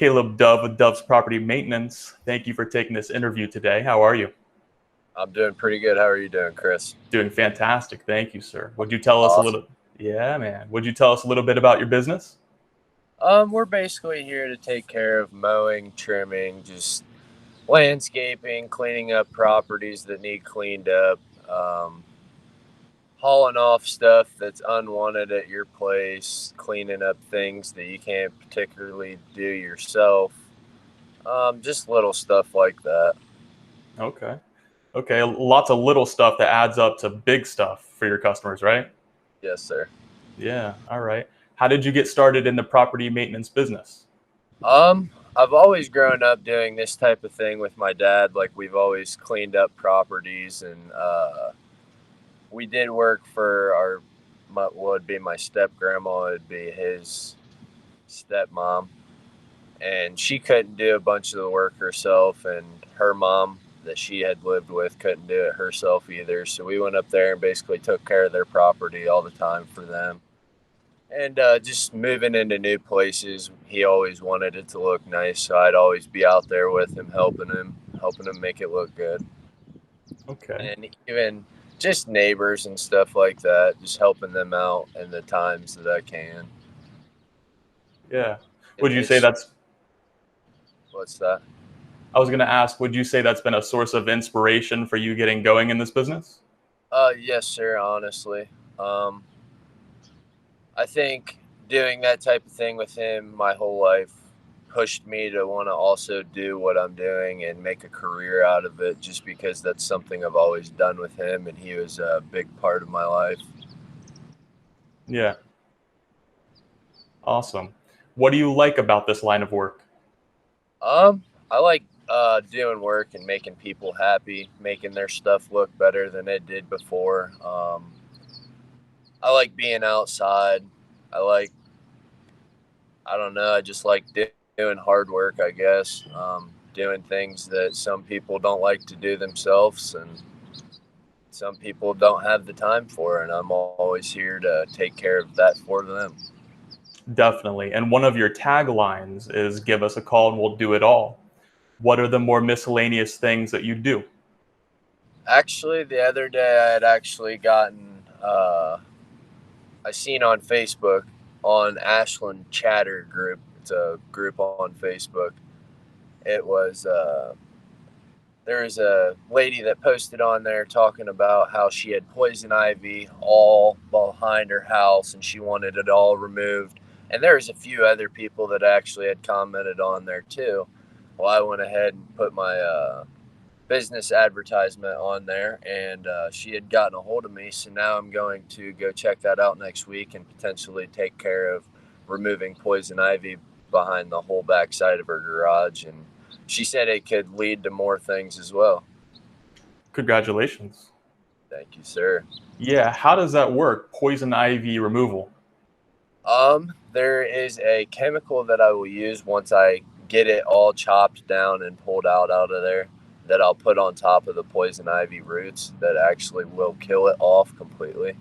Caleb Dove with Dove's Property Maintenance. Thank you for taking this interview today. How are you? I'm doing pretty good. How are you doing, Chris? Doing fantastic. Thank you, sir. Would you tell us a Awesome. little? Yeah, man. Would you tell us a little bit about your business? We're basically here to take care of mowing, trimming, just landscaping, cleaning up properties that need cleaned up, um, hauling off stuff that's unwanted at your place, cleaning up things that you can't particularly do yourself. Just little stuff like that. Okay. Okay. Lots of little stuff that adds up to big stuff for your customers, right? Yes, sir. Yeah. All right. How did you get started in the property maintenance business? I've always grown up doing this type of thing with my dad. Like we've always cleaned up properties and we did work for what would be my step grandma, would be his stepmom, and she couldn't do a bunch of the work herself, and her mom that she had lived with couldn't do it herself either. So we went up there and basically took care of their property all the time for them. And just moving into new places, he always wanted it to look nice, so I'd always be out there with him, helping him make it look good. Okay. And even just neighbors and stuff like that, just helping them out in the times that I can. Yeah. It, Would you say it's that's, what's that? I was going to ask, would you say that's been a source of inspiration for you getting going in this business? Yes, sir. Honestly, um, I think doing that type of thing with him my whole life pushed me to want to also do what I'm doing and make a career out of it. Just because that's something I've always done with him, and he was a big part of my life. Yeah. Awesome. What do you like about this line of work? I like doing work and making people happy, making their stuff look better than it did before. I like being outside. I like, I don't know, I just like doing hard work, I guess. Doing things that some people don't like to do themselves, and some people don't have the time for, and I'm always here to take care of that for them. Definitely. And one of your taglines is give us a call and we'll do it all. What are the more miscellaneous things that you do? Actually, the other day I had actually gotten, I seen on Facebook on Ashland Chatter group. It's a group on Facebook. It was there was a lady that posted on there talking about how she had poison ivy all behind her house and she wanted it all removed. And there was a few other people that actually had commented on there too. Well, I went ahead and put my business advertisement on there, and she had gotten a hold of me. So now I'm going to go check that out next week and potentially take care of removing poison ivy behind the whole back side of her garage. And she said it could lead to more things as well. Congratulations. Thank you, sir. Yeah, how does that work? Poison ivy removal. There is a chemical that I will use once I get it all chopped down and pulled out of there, that I'll put on top of the poison ivy roots that actually will kill it off completely.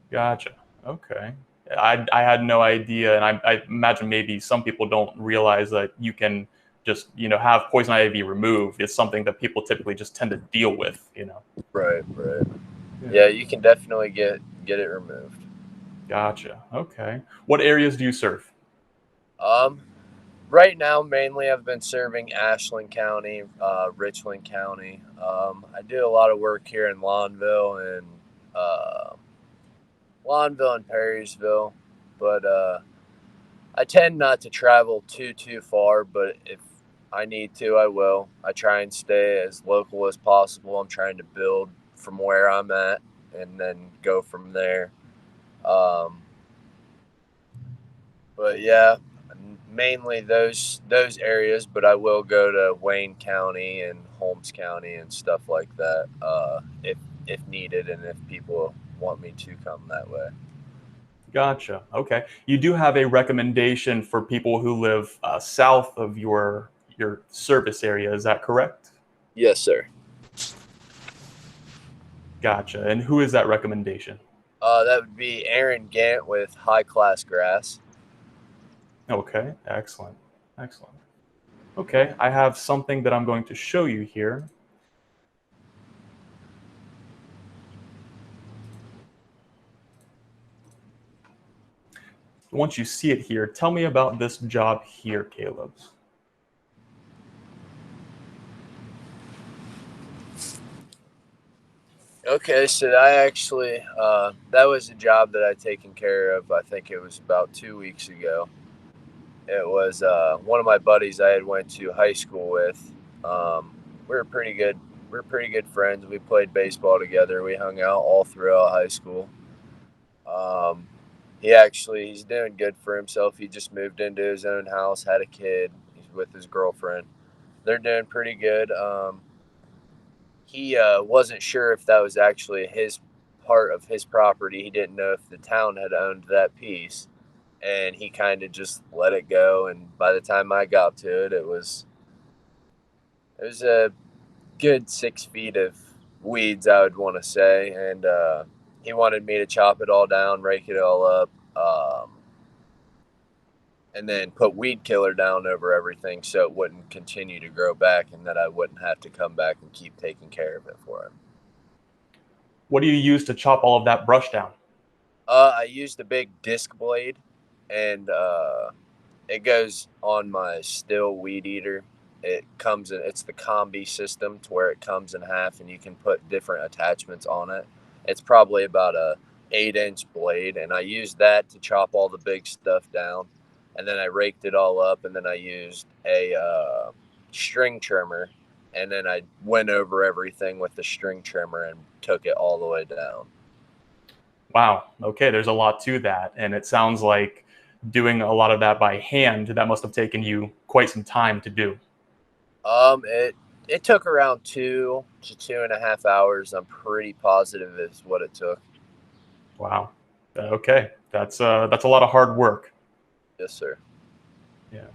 Gotcha. Okay. I had no idea, and I imagine maybe some people don't realize that you can just have poison ivy removed. It's something that people typically just tend to deal with. Right, right. Yeah. Yeah, you can definitely get it removed. Gotcha. Okay. What areas do you serve? Um, right now, mainly I've been serving Ashland County, Richland County. I do a lot of work here in uh, Loudonville and Perrysville, but I tend not to travel too far. But if I need to, I will. I try and stay as local as possible. I'm trying to build from where I'm at and then go from there. Um, but yeah, mainly those areas. But I will go to Wayne County and Holmes County and stuff like that, if needed and if people want me to come that way. Gotcha. Okay. You do have a recommendation for people who live south of your service area. Is that correct? Yes, sir. Gotcha. And who is that recommendation? That would be Aaron Gant with High Class Grass. Okay, excellent. Excellent. Okay, I have something that I'm going to show you here. Once you see it here, tell me about this job here, Caleb. Okay, so I actually that was a job that I'd taken care of. I think it was about 2 weeks ago. It was one of my buddies I had went to high school with. We were pretty good. We were pretty good friends. We played baseball together. We hung out all throughout high school. Um, he's doing good for himself. He just moved into his own house, had a kid. He's with his girlfriend. They're doing pretty good. He wasn't sure if that was actually his part of his property. He didn't know if the town had owned that piece, and he kind of just let it go. And by the time I got to it, it was a good 6 feet of weeds, I would want to say. And he wanted me to chop it all down, rake it all up, and then put weed killer down over everything so it wouldn't continue to grow back, and that I wouldn't have to come back and keep taking care of it for him. What do you use to chop all of that brush down? I used a big disc blade, and it goes on my still weed eater. It's the combi system to where it comes in half, and you can put different attachments on it. It's probably about a 8-inch blade, and I used that to chop all the big stuff down, and then I raked it all up, and then I used a string trimmer, and then I went over everything with the string trimmer and took it all the way down. Wow. Okay, there's a lot to that. And it sounds like doing a lot of that by hand, that must have taken you quite some time to do. It took around 2 to 2.5 hours. I'm pretty positive is what it took. Wow. Okay. That's a lot of hard work. Yes, sir. Yeah.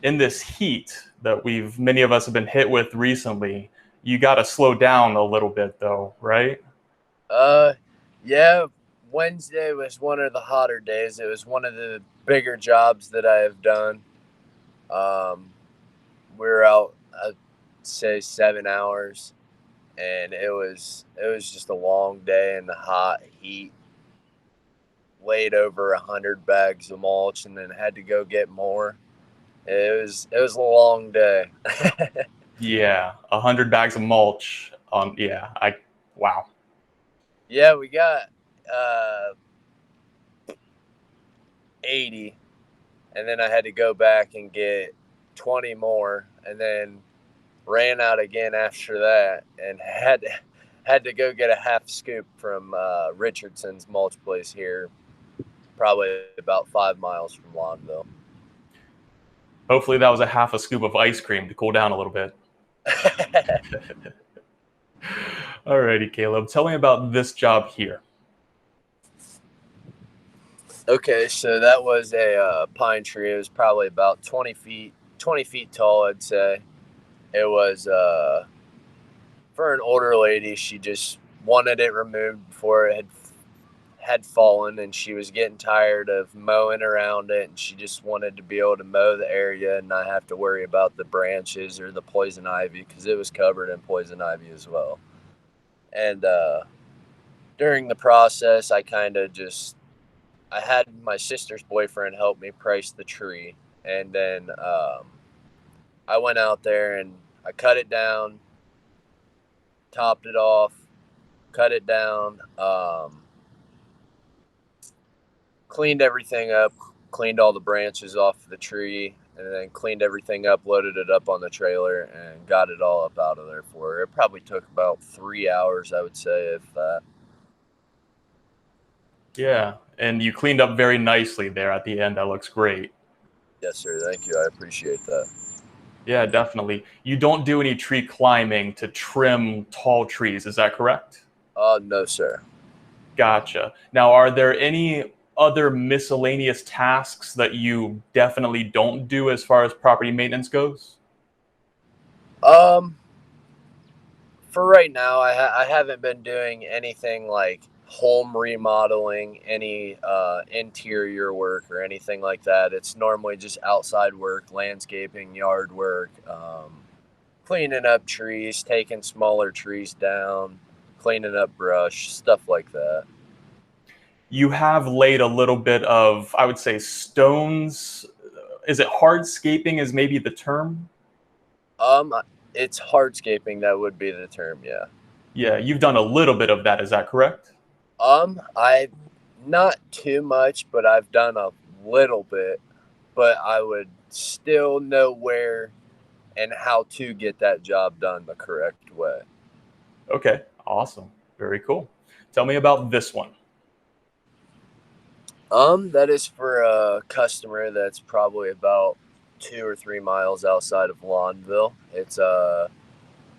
In this heat that many of us have been hit with recently, you got to slow down a little bit though, right? Uh, yeah. Wednesday was one of the hotter days. It was one of the bigger jobs that I have done. Um, we were out, I'd say 7 hours, and it was just a long day in the hot heat. Laid over 100 bags of mulch, and then had to go get more. It was a long day. Yeah, 100 bags of mulch. Yeah, wow. Yeah, we got uh, 80, and then I had to go back and get 20 more, and then ran out again after that, and had to go get a half scoop from Richardson's mulch place here, probably about 5 miles from Loudonville. Hopefully that was a half a scoop of ice cream to cool down a little bit. Alrighty, Caleb. Tell me about this job here. Okay, so that was a pine tree. It was probably about 20 feet tall, I'd say. It was for an older lady. She just wanted it removed before it had fallen, and she was getting tired of mowing around it, and she just wanted to be able to mow the area and not have to worry about the branches or the poison ivy, because it was covered in poison ivy as well. And during the process, I had my sister's boyfriend help me price the tree, and then I went out there and I cut it down, topped it off, cut it down, cleaned everything up, cleaned all the branches off the tree, and then cleaned everything up, loaded it up on the trailer, and got it all up out of there for her. It probably took about 3 hours, I would say, if that. Yeah, and you cleaned up very nicely there at the end. That looks great. Yes, sir. Thank you. I appreciate that. Yeah, definitely. You don't do any tree climbing to trim tall trees, is that correct? No, sir. Gotcha. Now, are there any other miscellaneous tasks that you definitely don't do as far as property maintenance goes? Um, for right now, I haven't been doing anything like home remodeling, any interior work or anything like that. It's normally just outside work, landscaping, yard work, cleaning up trees, taking smaller trees down, cleaning up brush, stuff like that. You have laid a little bit of, I would say, stones. Is it hardscaping is maybe the term? Um, it's hardscaping, that would be the term, yeah. Yeah, you've done a little bit of that. Is that correct? I not too much, but I've done a little bit, but I would still know where and how to get that job done the correct way. Okay, awesome. Very cool. Tell me about this one. That is for a customer that's probably about 2 or 3 miles outside of Loudonville. It's a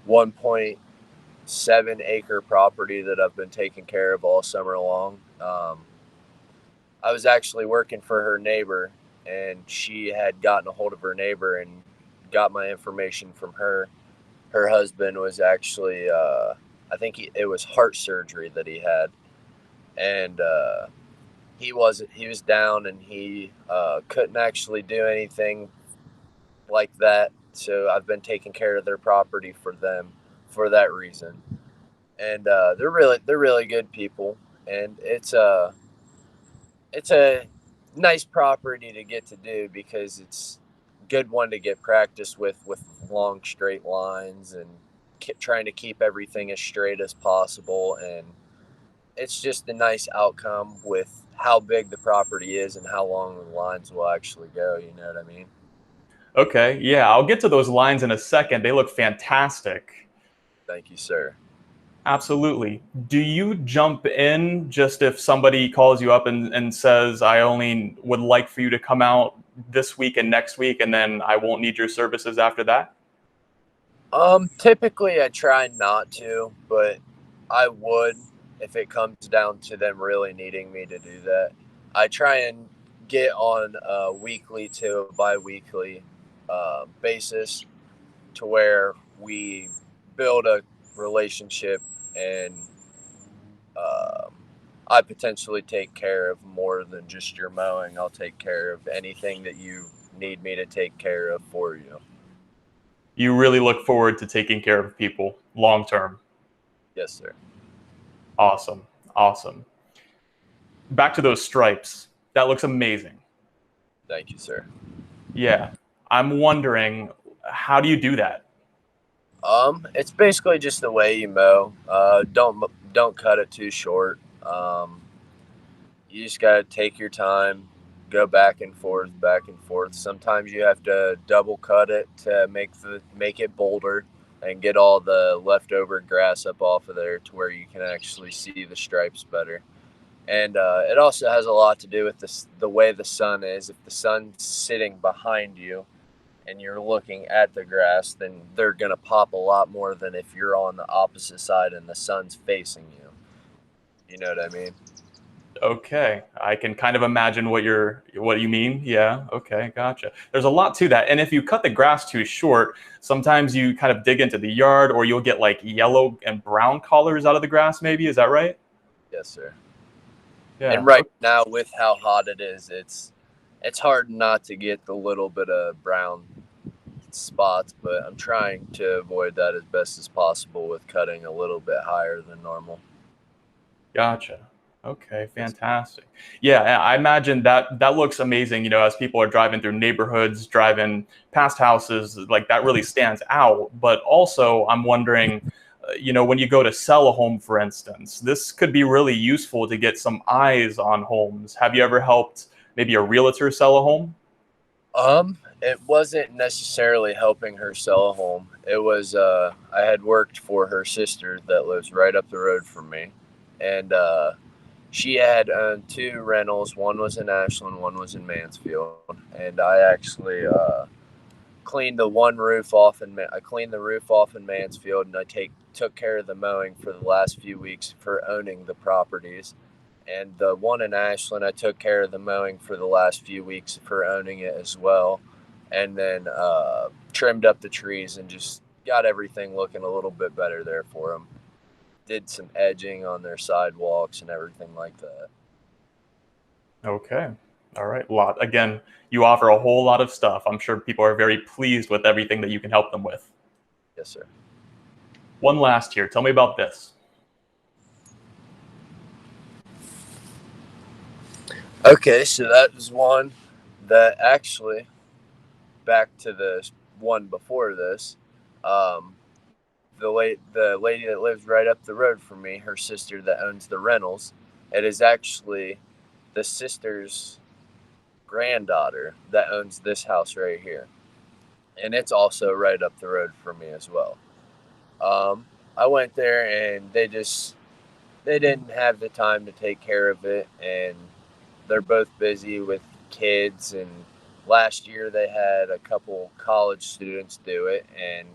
1.7 acre property that I've been taking care of all summer long. I was actually working for her neighbor, and she had gotten a hold of her neighbor and got my information from her. Her husband was actually, I think it was heart surgery that he had, and he was down, and he couldn't actually do anything like that. So I've been taking care of their property for them for that reason, and they're really good people, and it's a nice property to get to do because it's a good one to get practice with long straight lines and trying to keep everything as straight as possible, and it's just a nice outcome with how big the property is and how long the lines will actually go, you know what I mean? Okay, yeah, I'll get to those lines in a second. They look fantastic. Thank you, sir. Absolutely. Do you jump in just if somebody calls you up and says, I only would like for you to come out this week and next week, and then I won't need your services after that? Typically I try not to, but I would if it comes down to them really needing me to do that. I try and get on a weekly to bi-weekly basis to where we build a relationship, and um, I potentially take care of more than just your mowing. I'll take care of anything that you need me to take care of for you. You really look forward to taking care of people long term. Yes, sir. Awesome. Awesome. Back to those stripes. That looks amazing. Thank you, sir. Yeah. I'm wondering, how do you do that? It's basically just the way you mow. Don't cut it too short. You just gotta take your time, go back and forth, back and forth. Sometimes you have to double cut it to make it bolder and get all the leftover grass up off of there to where you can actually see the stripes better. And it also has a lot to do with the way the sun is. If the sun's sitting behind you and you're looking at the grass, then they're going to pop a lot more than if you're on the opposite side and the sun's facing you. You know what I mean? Okay, I can kind of imagine what you mean. Yeah, okay, gotcha. There's a lot to that. And if you cut the grass too short, sometimes you kind of dig into the yard or you'll get like yellow and brown colors out of the grass maybe. Is that right? Yes, sir. And Yeah. right now, with how hot it is, it's hard not to get the little bit of brown spots, but I'm trying to avoid that as best as possible with cutting a little bit higher than normal. Gotcha. Okay, Yes. fantastic. Yeah, I imagine that looks amazing, as people are driving through neighborhoods, driving past houses, like that really stands out. But also, I'm wondering, when you go to sell a home, for instance, this could be really useful to get some eyes on homes. Have you ever helped maybe a realtor sell a home? It wasn't necessarily helping her sell a home. It was I had worked for her sister that lives right up the road from me, and she had two rentals. One was in Ashland, one was in Mansfield, and I actually cleaned the one roof off, and I cleaned the roof off in Mansfield, and I took care of the mowing for the last few weeks for owning the properties. And the one in Ashland, I took care of the mowing for the last few weeks for owning it as well, and then trimmed up the trees and just got everything looking a little bit better there for them. did some edging on their sidewalks and everything like that. Okay. All right. Again, you offer a whole lot of stuff. I'm sure people are very pleased with everything that you can help them with. Yes, sir. One last here. Tell me about this. Okay, so that was one that actually, back to the one before this, um, the lady that lives right up the road from me, her sister that owns the rentals, it is actually the sister's granddaughter that owns this house right here, and it's also right up the road from me as well. I went there and they didn't have the time to take care of it, and they're both busy with kids. And last year they had a couple college students do it, and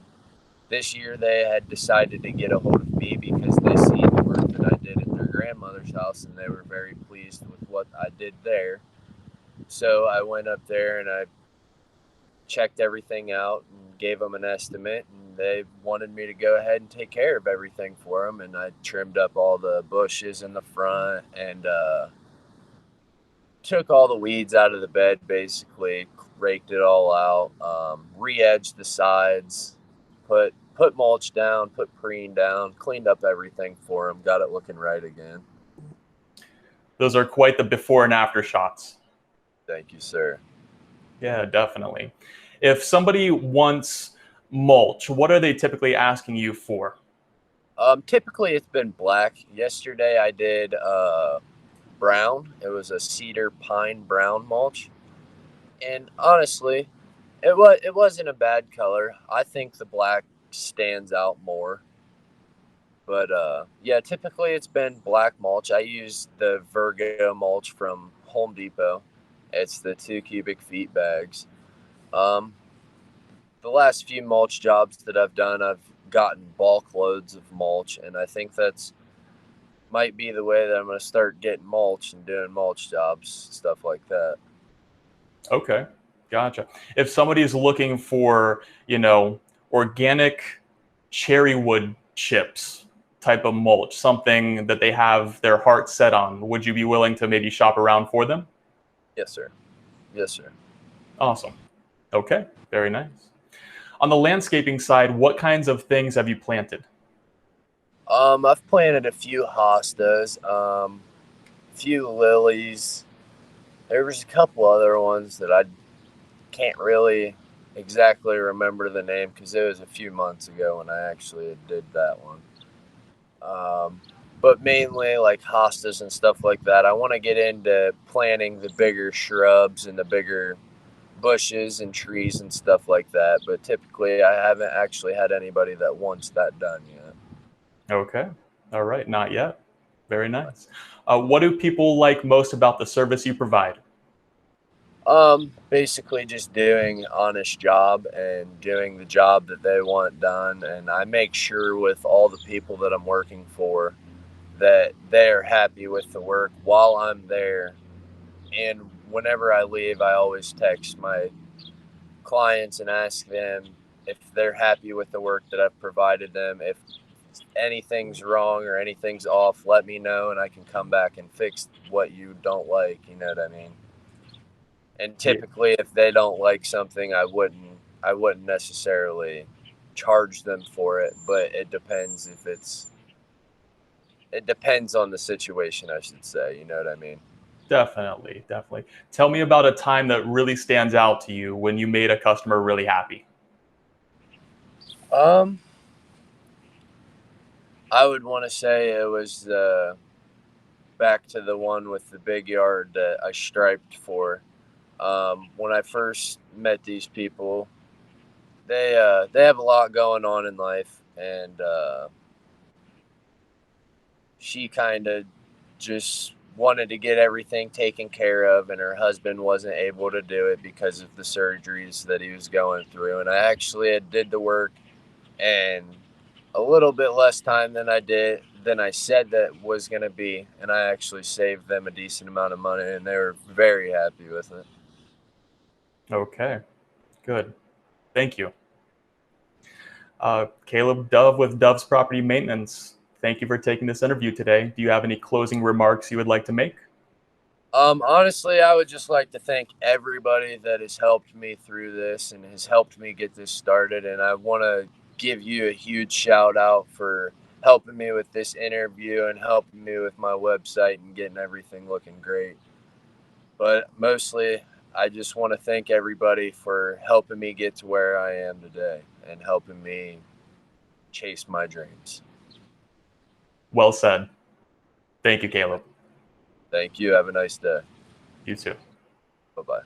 this year they had decided to get a hold of me because they seen the work that I did at their grandmother's house, and they were very pleased with what I did there. So I went up there and I checked everything out and gave them an estimate, and they wanted me to go ahead and take care of everything for them. And I trimmed up all the bushes in the front and took all the weeds out of the bed, basically raked it all out, re-edged the sides, put mulch down, put preen down, cleaned up everything for them, got it looking right again. Those are quite the before and after shots. Thank you, sir. Yeah, definitely. If somebody wants mulch, what are they typically asking you for? Typically it's been black. Yesterday I did brown. It was a cedar pine brown mulch, and honestly, it wasn't a bad color. I think the black stands out more. But yeah, typically it's been black mulch. I use the Virgo mulch from Home Depot. It's the 2 cubic feet bags. Um, the last few mulch jobs that I've done, I've gotten bulk loads of mulch, and I think that's might be the way that I'm going to start getting mulch and doing mulch jobs, stuff like that. Okay, gotcha. If somebody is looking for, organic cherry wood chips type of mulch, something that they have their heart set on, would you be willing to maybe shop around for them? Yes, sir. Yes, sir. Awesome. Okay, very nice. On the landscaping side, what kinds of things have you planted? I've planted a few hostas, few lilies. There was a couple other ones that I can't really exactly remember the name because it was a few months ago when I actually did that one. But mainly like hostas and stuff like that. I want to get into planting the bigger shrubs and the bigger bushes and trees and stuff like that. But typically, I haven't actually had anybody that wants that done yet. Okay, all right, not yet. Very nice. What do people like most about the service you provide? Basically just doing honest job and doing the job that they want done. And I make sure with all the people that I'm working for that they're happy with the work while I'm there. And whenever I leave, I always text my clients and ask them if they're happy with the work that I've provided them. If anything's wrong or anything's off, let me know and I can come back and fix what you don't like. You know what I mean? And Yeah, typically, if they don't like something, I wouldn't necessarily charge them for it, but it depends on the situation, I should say. You know what I mean? definitely, definitely. Tell me about a time that really stands out to you when you made a customer really happy. Um, I would want to say it was back to the one with the big yard that I striped for. When I first met these people, they have a lot going on in life, and she kind of just wanted to get everything taken care of, and her husband wasn't able to do it because of the surgeries that he was going through. And I actually did the work and a little bit less time than I said that was going to be, and I actually saved them a decent amount of money, and they were very happy with it. Okay, good. Thank you. Caleb Dove with Dove's Property Maintenance. thank you for taking this interview today. Do you have any closing remarks you would like to make? Honestly, I would just like to thank everybody that has helped me through this and has helped me get this started. And I want to give you a huge shout out for helping me with this interview and helping me with my website and getting everything looking great. But mostly, I just want to thank everybody for helping me get to where I am today and helping me chase my dreams. Well said. Thank you, Caleb. Thank you. Have a nice day. You too. Bye-bye.